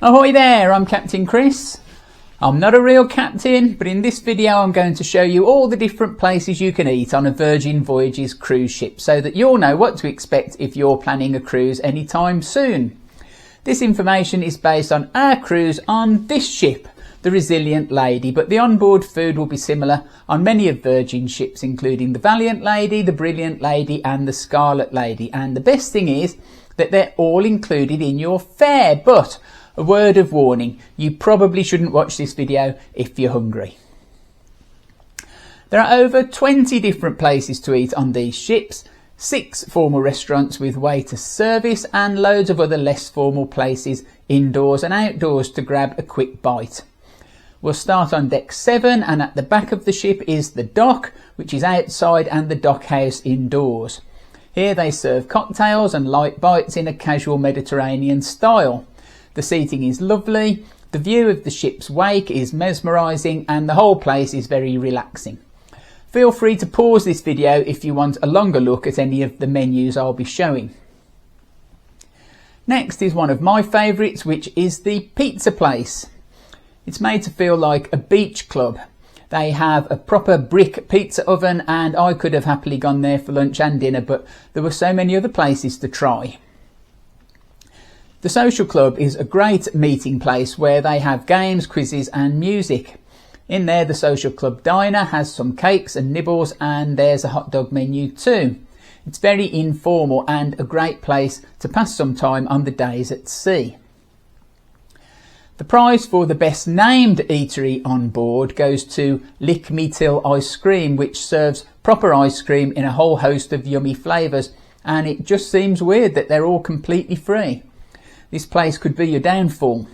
Ahoy there, I'm Captain Chris. I'm not a real captain, but in this video I'm going to show you all the different places you can eat on a Virgin Voyages cruise ship so that you'll know what to expect if you're planning a cruise anytime soon. This information is based on our cruise on this ship, the Resilient Lady, but the onboard food will be similar on many of Virgin's ships, including the Valiant Lady, the Brilliant Lady and the Scarlet Lady. And the best thing is that they're all included in your fare, but a word of warning, you probably shouldn't watch this video if you're hungry. There are over 20 different places to eat on these ships, 6 formal restaurants with waiter service and loads of other less formal places indoors and outdoors to grab a quick bite. We'll start on deck 7, and at the back of the ship is the dock, which is outside, and the dock house indoors. Here they serve cocktails and light bites in a casual Mediterranean style. The seating is lovely, the view of the ship's wake is mesmerising, and the whole place is very relaxing. Feel free to pause this video if you want a longer look at any of the menus I'll be showing. Next is one of my favourites, which is the pizza place. It's made to feel like a beach club. They have a proper brick pizza oven, and I could have happily gone there for lunch and dinner, but there were so many other places to try. The Social Club is a great meeting place where they have games, quizzes and music. In there, the Social Club diner has some cakes and nibbles, and there's a hot dog menu too. It's very informal and a great place to pass some time on the days at sea. The prize for the best named eatery on board goes to Lick Me Till Ice Cream, which serves proper ice cream in a whole host of yummy flavours, and it just seems weird that they're all completely free. This place could be your downfall.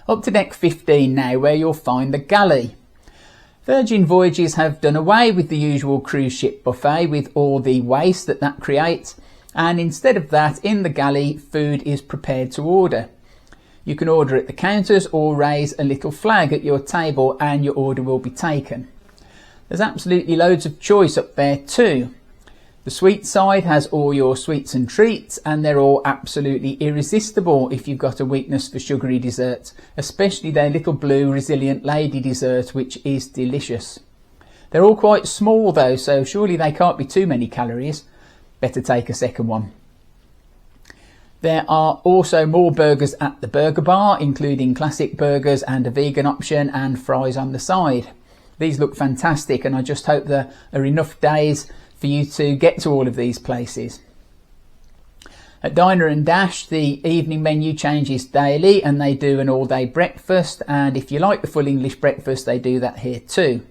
Up to deck 15 now, where you'll find the galley. Virgin Voyages have done away with the usual cruise ship buffet with all the waste that creates, and instead of that, in the galley, food is prepared to order. You can order at the counters or raise a little flag at your table and your order will be taken. There's absolutely loads of choice up there too. The sweet side has all your sweets and treats, and they're all absolutely irresistible if you've got a weakness for sugary desserts, especially their little blue Resilient Lady dessert, which is delicious. They're all quite small though, so surely they can't be too many calories. Better take a second one. There are also more burgers at the burger bar, including classic burgers and a vegan option and fries on the side. These look fantastic, and I just hope there are enough days for you to get to all of these places. At Diner and Dash, the evening menu changes daily, and they do an all-day breakfast, and if you like the full English breakfast, they do that here too.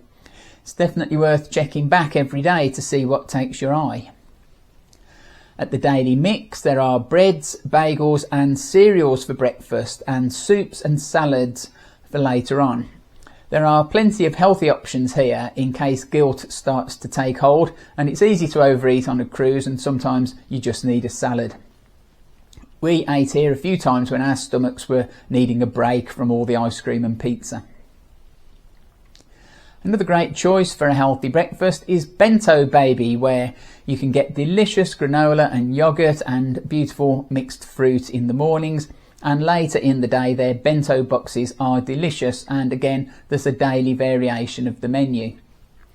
It's definitely worth checking back every day to see what takes your eye. At the Daily Mix, there are breads, bagels and cereals for breakfast, and soups and salads for later on. There are plenty of healthy options here in case guilt starts to take hold, and it's easy to overeat on a cruise, and sometimes you just need a salad. We ate here a few times when our stomachs were needing a break from all the ice cream and pizza. Another great choice for a healthy breakfast is Bento Baby, where you can get delicious granola and yoghurt and beautiful mixed fruit in the mornings, and later in the day their bento boxes are delicious, and again there's a daily variation of the menu.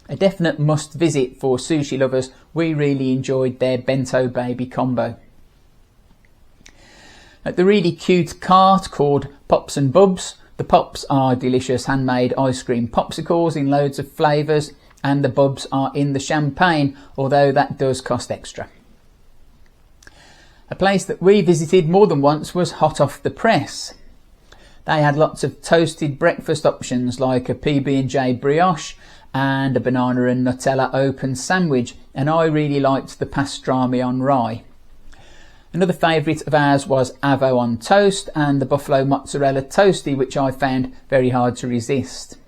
A definite must visit for sushi lovers. We really enjoyed their Bento Baby combo. At the really cute cart called Pops and Bubs, the Pops are delicious handmade ice cream popsicles in loads of flavours, and the Bubs are in the champagne, although that does cost extra. A place that we visited more than once was Hot Off the Press. They had lots of toasted breakfast options like a PB&J brioche and a banana and Nutella open sandwich, and I really liked the pastrami on rye. Another favourite of ours was avo on toast and the buffalo mozzarella toasty, which I found very hard to resist.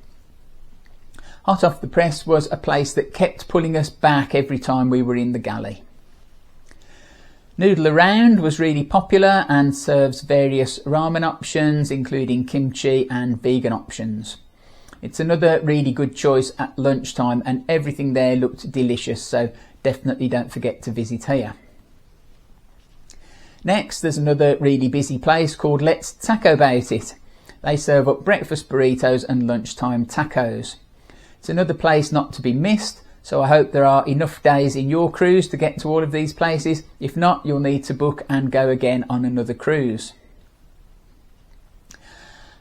Hot Off the Press was a place that kept pulling us back every time we were in the galley. Noodle Around was really popular and serves various ramen options, including kimchi and vegan options. It's another really good choice at lunchtime, and everything there looked delicious, so definitely don't forget to visit here. Next, there's another really busy place called Let's Taco Bout It. They serve up breakfast burritos and lunchtime tacos. It's another place not to be missed, so I hope there are enough days in your cruise to get to all of these places. If not, you'll need to book and go again on another cruise.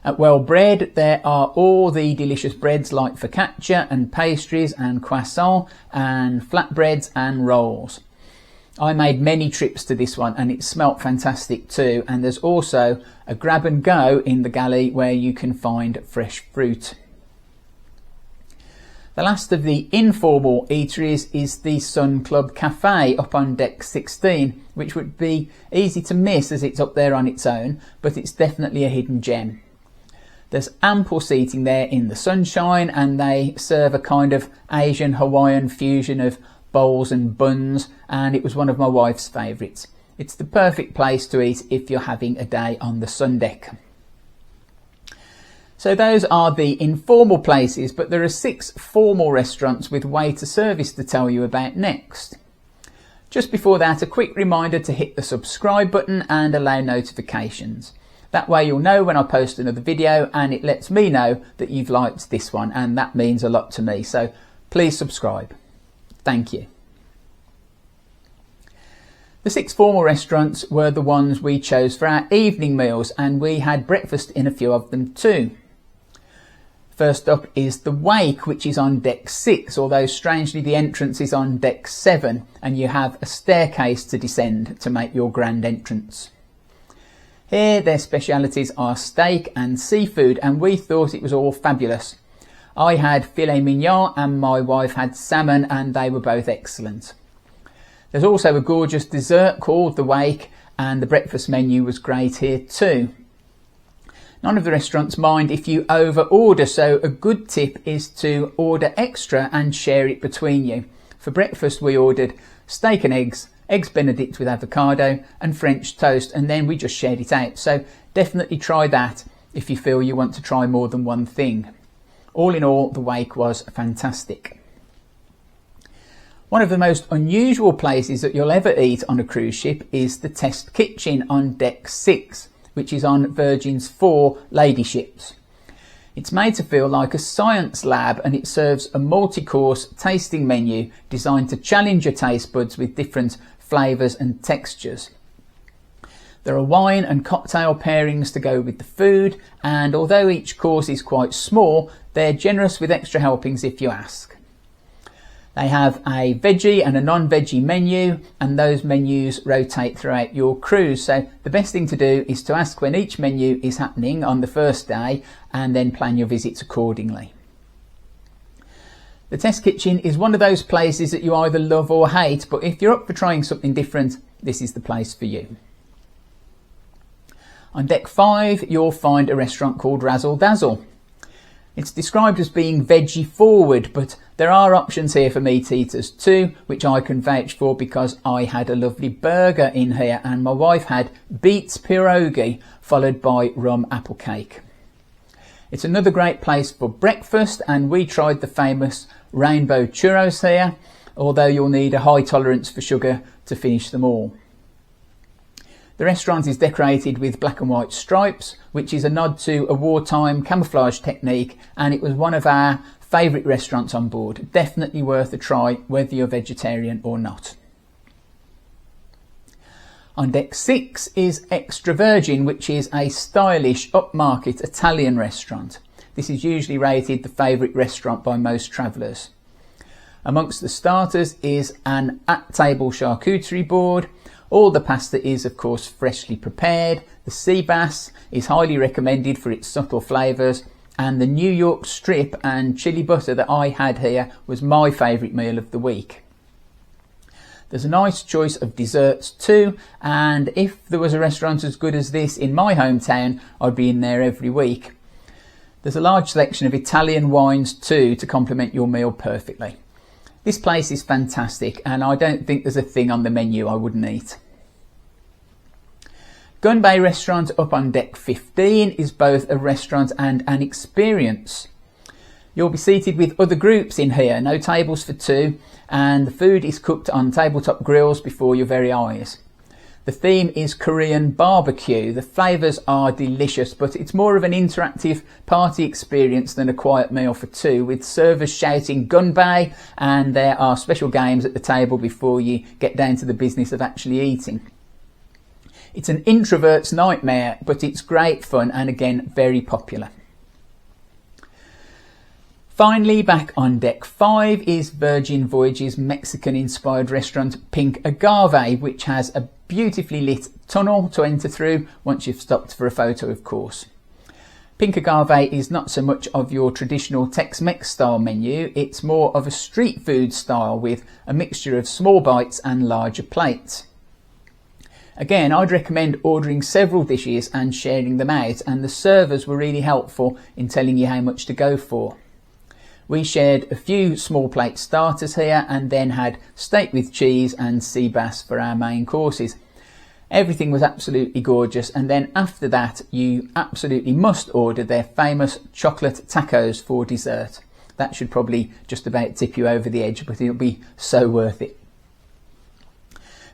At Well Bread, there are all the delicious breads like focaccia and pastries and croissant and flatbreads and rolls. I made many trips to this one and it smelt fantastic too, and there's also a grab and go in the galley where you can find fresh fruit. The last of the informal eateries is the Sun Club Cafe up on deck 16, which would be easy to miss as it's up there on its own, but it's definitely a hidden gem. There's ample seating there in the sunshine, and they serve a kind of Asian Hawaiian fusion of bowls and buns, and it was one of my wife's favourites. It's the perfect place to eat if you're having a day on the sun deck. So those are the informal places, but there are 6 formal restaurants with waiter service to tell you about next. Just before that, a quick reminder to hit the subscribe button and allow notifications. That way you'll know when I post another video, and it lets me know that you've liked this one, and that means a lot to me, so please subscribe. Thank you. The 6 formal restaurants were the ones we chose for our evening meals, and we had breakfast in a few of them too. First up is the Wake, which is on deck 6, although strangely the entrance is on deck 7, and you have a staircase to descend to make your grand entrance. Here their specialities are steak and seafood, and we thought it was all fabulous. I had filet mignon and my wife had salmon, and they were both excellent. There's also a gorgeous dessert called the Wake, and the breakfast menu was great here too. None of the restaurants mind if you over order, so a good tip is to order extra and share it between you. For breakfast we ordered steak and eggs Benedict with avocado and French toast, and then we just shared it out. So definitely try that if you feel you want to try more than one thing. All in all, the Wake was fantastic. One of the most unusual places that you'll ever eat on a cruise ship is the Test Kitchen on deck 6, which is on Virgin's 4 lady ships. It's made to feel like a science lab, and it serves a multi-course tasting menu designed to challenge your taste buds with different flavours and textures. There are wine and cocktail pairings to go with the food, and although each course is quite small, they're generous with extra helpings if you ask. They have a veggie and a non-veggie menu, and those menus rotate throughout your cruise, so the best thing to do is to ask when each menu is happening on the first day and then plan your visits accordingly. The Test Kitchen is one of those places that you either love or hate, but if you're up for trying something different, this is the place for you. On deck 5, you'll find a restaurant called Razzle Dazzle. It's described as being veggie forward, but there are options here for meat eaters too, which I can vouch for because I had a lovely burger in here, and my wife had beets pierogi followed by rum apple cake. It's another great place for breakfast, and we tried the famous rainbow churros here, although you'll need a high tolerance for sugar to finish them all. The restaurant is decorated with black and white stripes, which is a nod to a wartime camouflage technique, and it was one of our favourite restaurants on board. Definitely worth a try whether you're vegetarian or not. On deck 6 is Extra Virgin, which is a stylish upmarket Italian restaurant. This is usually rated the favourite restaurant by most travellers. Amongst the starters is an at-table charcuterie board. All the pasta is of course freshly prepared. The sea bass is highly recommended for its subtle flavours, and the New York strip and chili butter that I had here was my favourite meal of the week. There's a nice choice of desserts too, and if there was a restaurant as good as this in my hometown, I'd be in there every week. There's a large selection of Italian wines too to complement your meal perfectly. This place is fantastic, and I don't think there's a thing on the menu I wouldn't eat. Gunbae restaurant up on deck 15 is both a restaurant and an experience. You'll be seated with other groups in here, no tables for two, and the food is cooked on tabletop grills before your very eyes. The theme is Korean barbecue. The flavours are delicious, but it's more of an interactive party experience than a quiet meal for two, with servers shouting Gunbae, and there are special games at the table before you get down to the business of actually eating. It's an introvert's nightmare, but it's great fun and again very popular. Finally, back on deck 5 is Virgin Voyages Mexican-inspired restaurant Pink Agave, which has a beautifully lit tunnel to enter through once you've stopped for a photo, of course. Pink Agave is not so much of your traditional Tex-Mex style menu, it's more of a street food style with a mixture of small bites and larger plates. Again, I'd recommend ordering several dishes and sharing them out, and the servers were really helpful in telling you how much to go for. We shared a few small plate starters here and then had steak with cheese and sea bass for our main courses. Everything was absolutely gorgeous, and then after that you absolutely must order their famous chocolate tacos for dessert. That should probably just about tip you over the edge, but it'll be so worth it.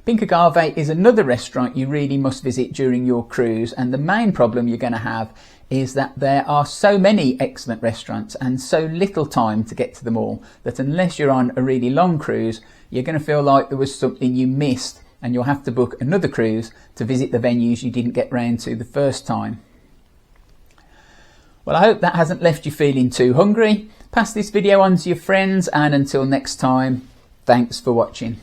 Pink Agave is another restaurant you really must visit during your cruise, and the main problem you're going to have is that there are so many excellent restaurants and so little time to get to them all that unless you're on a really long cruise, you're going to feel like there was something you missed, and you'll have to book another cruise to visit the venues you didn't get round to the first time. Well, I hope that hasn't left you feeling too hungry. Pass this video on to your friends, and until next time, thanks for watching.